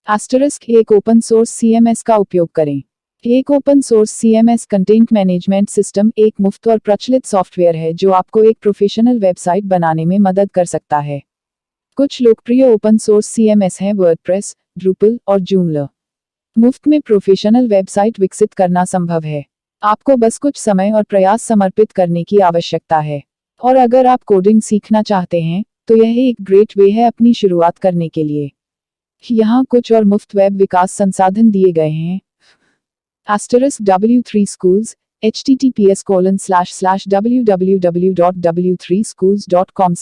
* एक ओपन सोर्स CMS का उपयोग करें। एक open source CMS content management system एक मुफ्त और प्रचलित सॉफ्टवेयर है जो आपको एक प्रोफेशनल वेबसाइट बनाने में मदद कर सकता है। कुछ लोकप्रिय ओपन सोर्स CMS हैं वर्डप्रेस, ड्रूपल और जूमला। मुफ्त में प्रोफेशनल वेबसाइट विकसित करना संभव है। आपको बस कुछ समय और प्रयास समर्पित करने की आवश्यकता है। और अगर आप कोडिंग सीखना चाहते हैं, तो यह एक ग्रेट वे है अपनी शुरुआत करने के लिए। यहाँ कुछ और मुफ्त वेब विकास संसाधन दिए गए हैं। *W3 Schools, https://www.w3schools.com/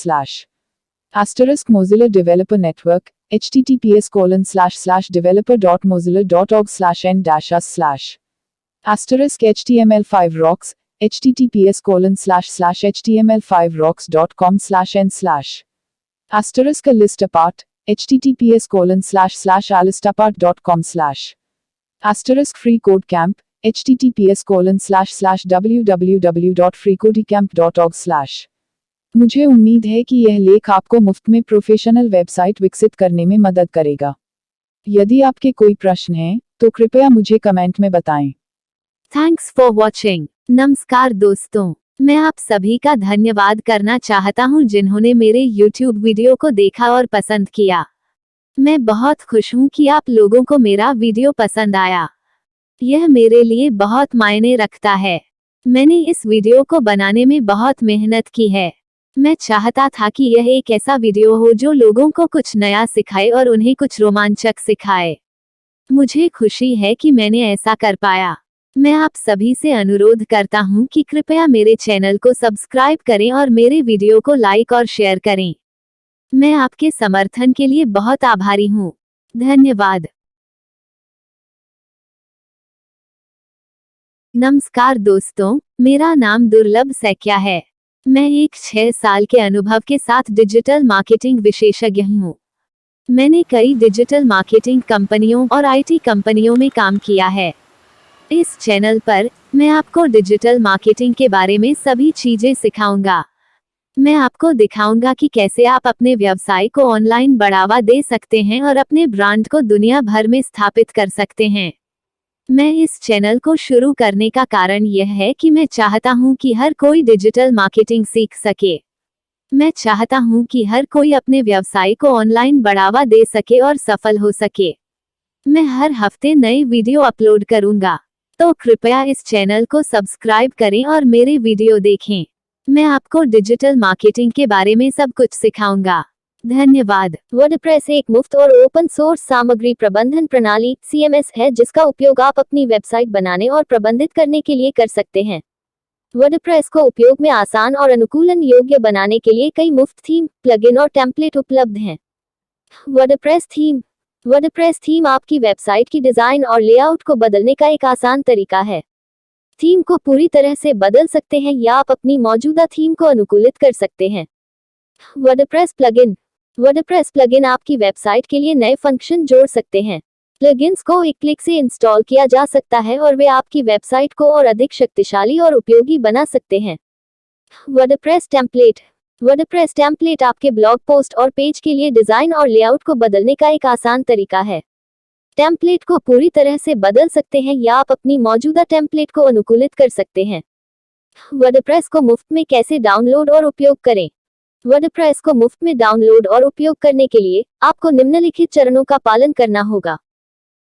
* Mozilla Developer Network, https://developer.mozilla.org/n-us/. *HTML5 Rocks, https://html5rocks.com/n/. * List Apart, https://alistapart.com/. Free Code Camp, https://www.freecodecamp.org/. मुझे उम्मीद है कि यह लेख आपको मुफ्त में प्रोफेशनल वेबसाइट विकसित करने में मदद करेगा। यदि आपके कोई प्रश्न हैं, तो कृपया मुझे कमेंट में बताएं। Thanks for watching. नमस्कार दोस्तों। मैं आप सभी का धन्यवाद करना चाहता हूँ जिन्होंने मेरे YouTube वीडियो को देखा और पसंद किया। मैं बहुत खुश हूँ कि आप लोगों को मेरा वीडियो पसंद आया। यह मेरे लिए बहुत मायने रखता है। मैंने इस वीडियो को बनाने में बहुत मेहनत की है। मैं चाहता था कि यह एक ऐसा वीडियो हो जो लोगों को कुछ नया सिखाए और उन्हें कुछ रोमांचक सिखाए। मुझे खुशी है कि मैंने ऐसा कर पाया। मैं आप सभी से अनुरोध करता हूं कि कृपया मेरे चैनल को सब्सक्राइब करें और मेरे वीडियो को लाइक और शेयर करें। मैं आपके समर्थन के लिए बहुत आभारी हूं। धन्यवाद। नमस्कार दोस्तों, मेरा नाम दुर्लभ सैकिया है। मैं एक 6 साल के अनुभव के साथ डिजिटल मार्केटिंग विशेषज्ञ हूँ। मैंने कई डिजिटल मार्केटिंग कंपनियों और आईटी कंपनियों में काम किया है। इस चैनल पर मैं आपको डिजिटल मार्केटिंग के बारे में सभी चीजें सिखाऊंगा। मैं आपको दिखाऊंगा कि कैसे आप अपने व्यवसाय को ऑनलाइन बढ़ावा दे सकते हैं और अपने ब्रांड को दुनिया भर में स्थापित कर सकते हैं। मैं इस चैनल को शुरू करने का कारण यह है कि मैं चाहता हूं कि हर कोई डिजिटल मार्केटिंग सीख सके। मैं चाहता हूं कि हर कोई अपने व्यवसाय को ऑनलाइन बढ़ावा दे सके और सफल हो सके। मैं हर हफ्ते नए वीडियो अपलोड करूंगा, तो कृपया इस चैनल को सब्सक्राइब करें और मेरे वीडियो देखें। मैं आपको डिजिटल मार्केटिंग के बारे में सब कुछ सिखाऊंगा। धन्यवाद। वर्डप्रेस एक मुफ्त और ओपन सोर्स सामग्री प्रबंधन प्रणाली (CMS) है जिसका उपयोग आप अपनी वेबसाइट बनाने और प्रबंधित करने के लिए कर सकते हैं। वर्डप्रेस को उपयोग में आसान और अनुकूलन योग्य बनाने के लिए कई मुफ्त थीम, प्लगइन और टेम्पलेट उपलब्ध हैं। WordPress theme. वर्डप्रेस थीम आपकी वेबसाइट की डिजाइन और लेआउट को बदलने का एक आसान तरीका है। थीम को पूरी तरह से बदल सकते हैं या आप अपनी मौजूदा थीम को अनुकूलित कर सकते हैं। WordPress plugin. वर्डप्रेस प्लगइन आपकी वेबसाइट के लिए नए फंक्शन जोड़ सकते हैं। प्लगइन्स को एक क्लिक से इंस्टॉल किया जा सकता है और वे आपकी वेबसाइट को और अधिक शक्तिशाली और उपयोगी बना सकते हैं। WordPress template. वर्डप्रेस टेम्पलेट आपके ब्लॉग पोस्ट और पेज के लिए डिजाइन और लेआउट को बदलने का एक आसान तरीका है। टेम्पलेट को पूरी तरह से बदल सकते हैं या आप अपनी मौजूदा टेम्पलेट को अनुकूलित कर सकते हैं। वर्डप्रेस को मुफ्त में कैसे डाउनलोड और उपयोग करें? वर्डप्रेस को मुफ्त में डाउनलोड और उपयोग करने के लिए आपको निम्नलिखित चरणों का पालन करना होगा।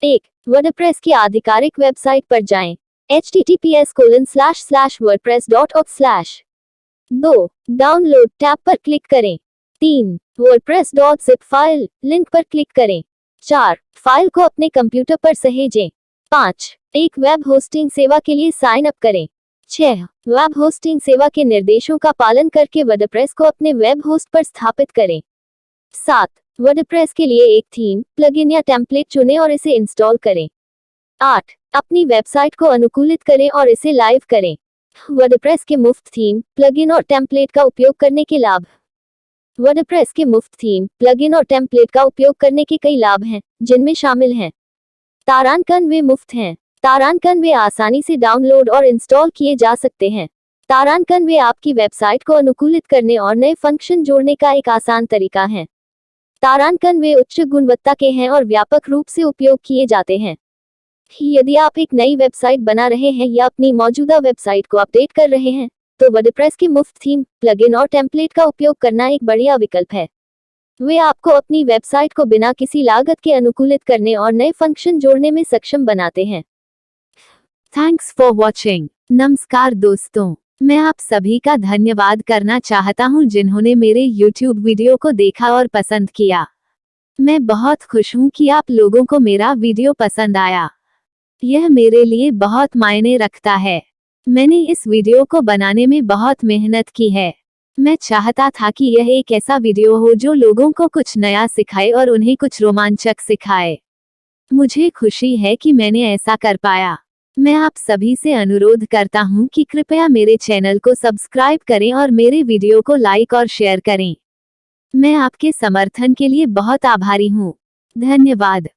1. वर्डप्रेस की आधिकारिक वेबसाइट पर जाएं। https://wordpress.org/। 2. डाउनलोड टैब पर क्लिक करें। 3. wordpress.zip फाइल लिंक पर क्लिक करें। 4. फाइल को अपने कंप्यूटर पर सहेजें। 5. एक वेब होस्टिंग सेवा के लिए साइन अप करें। 6. वेब होस्टिंग सेवा के निर्देशों का पालन करके वर्डप्रेस को अपने वेब होस्ट पर स्थापित करें। 7. वर्डप्रेस के लिए एक थीम, प्लगइन या टेम्पलेट चुनें और इसे इंस्टॉल करें। 8. अपनी वेबसाइट को अनुकूलित करें और इसे लाइव करें। वर्डप्रेस के मुफ्त थीम, प्लगइन और टेम्पलेट का उपयोग करने के लाभ। वर्डप्रेस के मुफ्त थीम, प्लगइन और टेम्पलेट का उपयोग करने के कई लाभ हैं, जिनमें शामिल हैं। तारांकन। वे मुफ्त हैं। तारांकन। वे आसानी से डाउनलोड और इंस्टॉल किए जा सकते हैं। तारांकन। वे आपकी वेबसाइट को अनुकूलित करने और नए फंक्शन जोड़ने का एक आसान तरीका है। तारांकन। वे उच्च गुणवत्ता के हैं और व्यापक रूप से उपयोग किए जाते हैं। यदि आप एक नई वेबसाइट बना रहे हैं या अपनी मौजूदा वेबसाइट को अपडेट कर रहे हैं, तो वर्डप्रेस के मुफ्त थीम, प्लगइन और टेम्पलेट का उपयोग करना एक बढ़िया विकल्प है। वे आपको अपनी वेबसाइट को बिना किसी लागत के अनुकूलित करने और नए फंक्शन जोड़ने में सक्षम बनाते हैं। Thanks for watching. नमस्कार दोस्तों, मैं आप सभी का धन्यवाद करना चाहता हूं जिन्होंने मेरे YouTube वीडियो को देखा और पसंद किया। मैं बहुत खुश हूं कि आप लोगों को मेरा वीडियो पसंद आया। यह मेरे लिए बहुत मायने रखता है। मैंने इस वीडियो को बनाने में बहुत मेहनत की है। मैं चाहता था कि यह एक ऐसा वीडियो हो जो लोगों को कुछ नया सिखाए और उन्हें कुछ रोमांचक सिखाए। मुझे खुशी है कि मैंने ऐसा कर पाया। मैं आप सभी से अनुरोध करता हूं कि कृपया मेरे चैनल को सब्सक्राइब करें और मेरे वीडियो को लाइक और शेयर करें। मैं आपके समर्थन के लिए बहुत आभारी हूं। धन्यवाद।